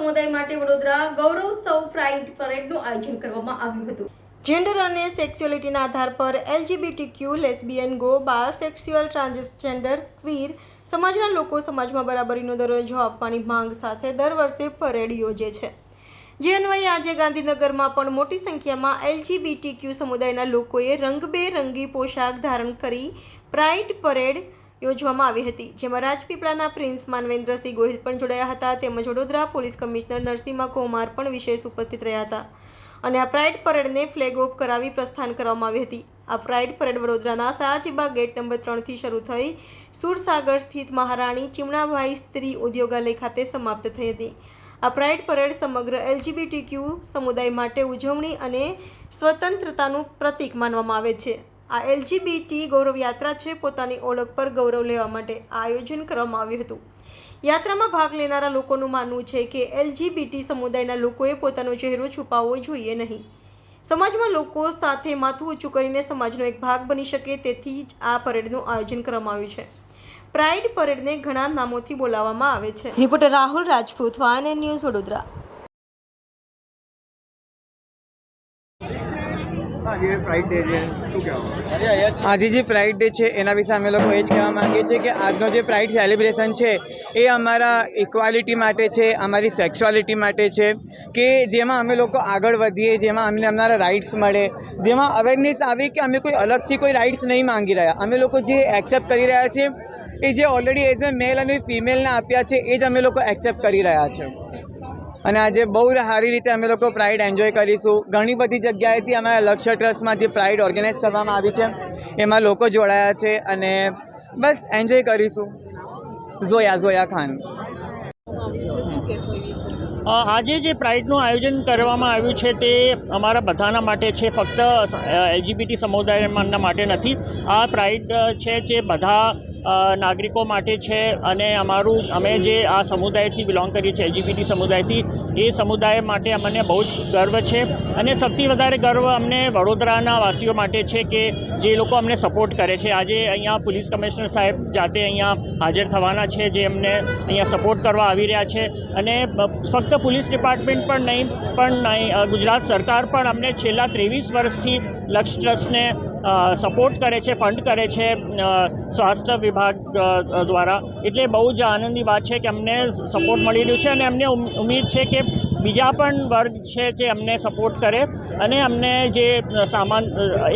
સમુદાય માટે વડોદરા ગૌરવોત્સવ પ્રાઇડ પરેડનું આયોજન કરવામાં આવ્યું હતું। જેન્ડર અને સેક્સ્યુઅલિટીના આધાર પર LGBTQ, લેસ્બિયન, ગો, બાયોસેક્સ્યુઅલ, ટ્રાન્સજેન્ડર, ક્વીર સમાજના લોકો સમાજમાં બરાબરીનો દરજ્જો આપવાની માંગ સાથે દર વર્ષે પરેડ યોજે છે। જે અન્વયે આજે ગાંધીનગરમાં પણ મોટી સંખ્યામાં LGBTQ સમુદાયના લોકોએ રંગબેરંગી પોશાક ધારણ કરી પ્રાઇડ પરેડ યોજવામાં આવી હતી, જેમાં રાજપીપળાના પ્રિન્સ માનવેન્દ્રસિંહ ગોહિલ પણ જોડાયા હતા, તેમજ વડોદરા પોલીસ કમિશનર નરસિંહા કુમાર પણ વિશેષ ઉપસ્થિત રહ્યા હતા અને આ પ્રાઇડ પરેડને ફ્લેગ ઓફ કરાવી પ્રસ્થાન કરવામાં આવી હતી। આ પ્રાઇડ પરેડ વડોદરાના શાહજીબાગ ગેટ નંબર 3થી શરૂ થઈ સુરસાગર સ્થિત મહારાણી ચીમણાભાઈ સ્ત્રી ઉદ્યોગાલય ખાતે સમાપ્ત થઈ હતી। આ પ્રાઇડ પરેડ સમગ્ર LGBTQ સમુદાય માટે ઉજવણી અને સ્વતંત્રતાનું પ્રતીક માનવામાં આવે છે। આ LGBT ગૌરવ યાત્રા છે। પોતાની ઓળખ પર ગૌરવ લેવા માટે આ આયોજન કરવામાં આવ્યું હતું। યાત્રામાં ભાગ લેનારા લોકોનું માનવું છે કે LGBT સમુદાયના લોકોએ પોતાનો ચહેરો છુપાવવો જોઈએ નહીં। સમાજમાં લોકો સાથે માથું ઊંચું કરીને સમાજનો એક ભાગ બની શકે, તેથી જ આ પરેડનું આયોજન કરવામાં આવ્યું છે। પ્રાઇડ પરેડને ઘણા નામોથી બોલાવવામાં આવે છે। Reporter Rahul Rajput, YNN news, Vadodara. આજે જે પ્રાઇડ ડે છે એના વિશે અમે લોકો એ જ કહેવા માંગીએ છીએ કે આજનો જે પ્રાઇડ સેલિબ્રેશન છે એ અમારા ઇક્વાલિટી માટે છે, અમારી સેક્સ્યુઆલિટી માટે છે, કે જેમાં અમે લોકો આગળ વધીએ, જેમાં અમને અમારા રાઇટ્સ મળે, જેમાં અવેરનેસ આવી કે અમે કોઈ અલગથી કોઈ રાઇટ્સ નહીં માંગી રહ્યા, અમે લોકો જે એક્સેપ્ટ કરી રહ્યા છે એ જે ઓલરેડી એઝ એ મેલ અને ફિમેલને આપ્યા છે એ જ અમે લોકો એક્સેપ્ટ કરી રહ્યા છે। અને આજે બહુ સારી રીતે અમે લોકો પ્રાઇડ એન્જોય કરીશું। ઘણી બધી જગ્યાએથી અમારા લક્ષ્ય ટ્રસ્ટમાં જે પ્રાઇડ ઓર્ગેનાઇઝ કરવામાં આવી છે એમાં લોકો જોડાયા છે અને બસ એન્જોય કરીશું। ઝોયા ખાન। આજે જે પ્રાઇડનું આયોજન કરવામાં આવ્યું છે તે અમારા બધાના માટે છે, ફક્ત LGBT સમુદાયના માટે નથી। આ પ્રાઇડ છે જે બધા નાગરિકો માટે છે અને અમે જે આ સમુદાયથી બિલોંગ કરીએ છીએ, LGBT સમુદાયથી, એ સમુદાય માટે અમને બહુ જ ગર્વ છે અને સૌથી વધારે ગર્વ અમને વડોદરાના વાસીઓ માટે છે કે જે લોકો અમને સપોર્ટ કરે છે। આજે અહીંયા પોલીસ કમિશનર સાહેબ જાતે અહીંયા હાજર થવાના છે, જે અમને અહીંયા સપોર્ટ કરવા આવી રહ્યા છે અને ફક્ત પોલીસ ડિપાર્ટમેન્ટ પણ નહીં પણ ગુજરાત સરકાર પણ અમને છેલ્લા 23 વર્ષથી લક્ષ્ય ટ્રસ્ટને સપોર્ટ કરે છે, ફંડ કરે છે સ્વાસ્થ્ય વિભાગ દ્વારા। એટલે બહુ જ આનંદની વાત છે કે અમને સપોર્ટ મળી રહ્યું છે અને અમને ઉમ્મીદ છે કે બીજા પણ વર્ગ છે જે અમને સપોર્ટ કરે અને અમને જે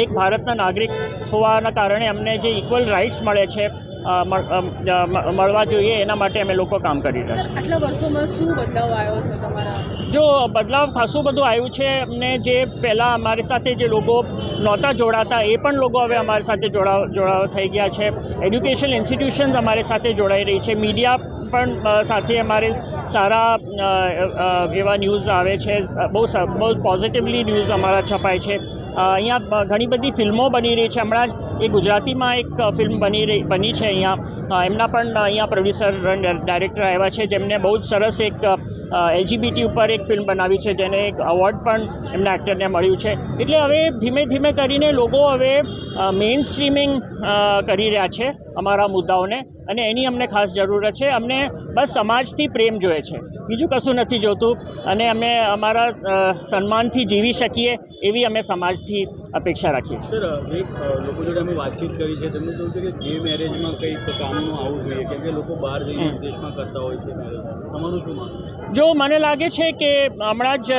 એક ભારતના નાગરિક હોવાના કારણે અમને જે ઇક્વલ રાઇટ્સ મળે છે મળવા જોઈએ, એના માટે અમે લોકો કામ કરી રહ્યા છીએ। આટલા વર્ષોમાં શું બદલાવ આવ્યો છે તમારા? જો બદલાવ ખાસું બધું આવ્યું છે અમને। જે પહેલાં અમારી સાથે જે લોકો નહોતા જોડાતા એ પણ લોકો હવે અમારી સાથે જોડાવા થઈ ગયા છે। એડ્યુકેશન ઇન્સ્ટિટ્યુશન્સ અમારી સાથે જોડાઈ રહી છે, મીડિયા પણ સાથે અમારે સારા એવા ન્યૂઝ આવે છે, બહુ પોઝિટિવલી ન્યૂઝ અમારા છપાય છે। અહીંયા ઘણી બધી ફિલ્મો બની રહી છે। હમણાં જ ગુજરાતીમાં એક ફિલ્મ બની છે અહીંયા, એમના પણ અહીંયા પ્રોડ્યુસર ડાયરેક્ટર આવ્યા છે, જેમને બહુ જ સરસ એક LGBT ઉપર એક ફિલ્મ બનાવી છે, જેને એક એવોર્ડ પણ એમના એક્ટરને મળ્યું છે। એટલે હવે ધીમે ધીમે કરીને લોકો હવે મેઇન સ્ટ્રીમિંગ કરી રહ્યા છે અમારા મુદ્દાઓને અને એની અમને ખાસ જરૂરત છે। અમને બસ સમાજથી પ્રેમ જોઈએ છે, બીજું કશું નથી જોતું અને અમે અમારા સન્માનથી જીવી શકીએ એવી અમે સમાજથી અપેક્ષા રાખીએ છીએ। સર, એક લોકો જોડે અમે વાતચીત કરી છે, તેમનું કહ્યું છે કે ગે મેરેજમાં કંઈક કામનું આવવું જોઈએ, કેમ કે લોકો બહાર જઈને વિદેશમાં કરતા હોય છે મેરેજ, તમારું શું માનવું? જો મને લાગે છે કે હમણાં જ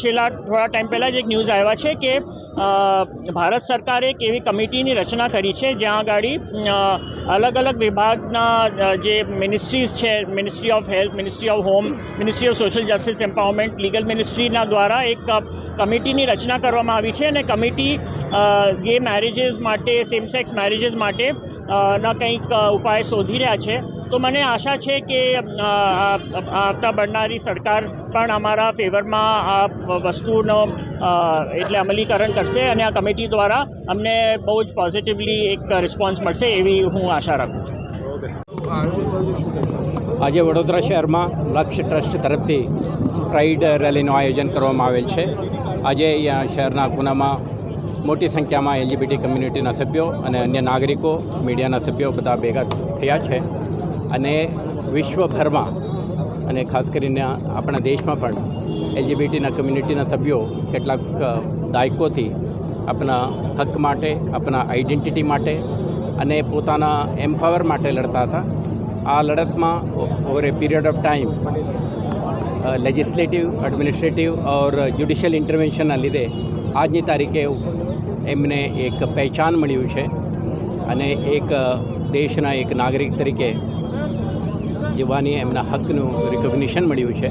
છેલ્લા થોડા ટાઈમ પહેલાં જ એક ન્યૂઝ આવ્યા છે કે ભારત સરકારે એક એવી કમિટીની રચના કરી છે જ્યાં આગળ અલગ વિભાગના જે મિનિસ્ટ્રીઝ છે, ministry of health, ministry of home, ministry of social justice empowerment, legal મિનિસ્ટ્રીના દ્વારા એક કમિટીની રચના કરવામાં આવી છે અને કમિટી ગે મેરેજીસ માટે, સેમ સેક્સ મેરેજીસ માટે ના કંઈક ઉપાય શોધી રહ્યા છે। તો મને આશા છે કે આવતા બનનારી સરકાર પણ અમારા ફેવરમાં આ વસ્તુનો એટલે અમલીકરણ કરશે અને આ કમિટી દ્વારા અમને બહુ જ પોઝિટિવલી એક રિસ્પોન્સ મળશે એવી હું આશા રાખું છું। આજે વડોદરા શહેરમાં લક્ષ્ય ટ્રસ્ટ તરફથી પ્રાઇડ રેલીનું આયોજન કરવામાં આવેલ છે। આજે અહીંયા શહેરના ખૂણામાં મોટી સંખ્યામાં LGBT કમ્યુનિટીના સભ્યો અને અન્ય નાગરિકો, મીડિયાના સભ્યો બધા ભેગા થયા છે અને વિશ્વભરમાં અને ખાસ કરીને આપણા દેશમાં પણ એલજીબીટીના કમ્યુનિટીના સભ્યો કેટલાક દાયકોથી આપણા હક માટે, આપણા આઈડેન્ટિટી માટે અને પોતાના એમ્પાવર માટે લડતા હતા. આ લડતમાં over a period of time legislative, administrative or judicial ઇન્ટરવેન્શનના લીધે આજની તારીખે એમને એક પહેચાન મળ્યું છે અને એક દેશના એક નાગરિક તરીકે જીવવાની એમના હકનું રિકોગ્નિશન મળ્યું છે.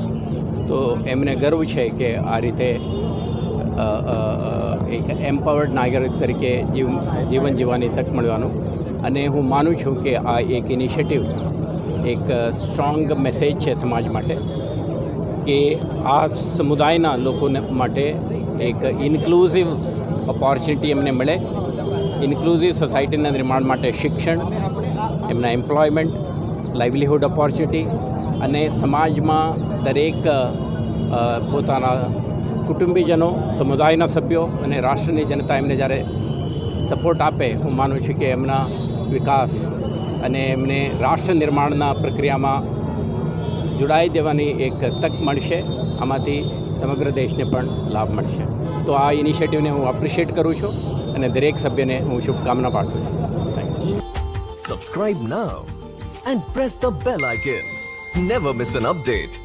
તો એમને ગર્વ છે કે આ રીતે એક એમ્પાવર્ડ નાગરિક તરીકે જીવન જીવવાની તક મળવાનું. અને હું માનું છું કે આ એક ઇનિશિયેટિવ એક સ્ટ્રોંગ મેસેજ છે સમાજ માટે કે આ સમુદાયના લોકોને માટે એક ઇન્ક્લુઝિવ ઓપોર્ચ્યુનિટી એમને મળે. ઇન્ક્લુઝિવ સોસાયટીના નિર્માણ માટે શિક્ષણ, એમના એમ્પ્લોયમેન્ટ, લાઇવલીહુડ ઓપોર્ચ્યુનિટી અને સમાજમાં દરેક પોતાના કુટુંબીજનો, સમુદાયના સભ્યો અને રાષ્ટ્રની જનતા એમને જ્યારે સપોર્ટ આપે, હું માનું છું કે એમના વિકાસ અને એમને રાષ્ટ્ર નિર્માણના પ્રક્રિયામાં જોડાઈ દેવાની એક તક મળશે. આમાંથી સમગ્ર દેશને પણ લાભ મળશે. તો આ ઇનિશિયેટિવને હું એપ્રિશિએટ કરું છું અને દરેક સભ્યને હું શુભકામના પાઠવું છું. Thank you. Subscribe now and press the bell icon. Never miss an update.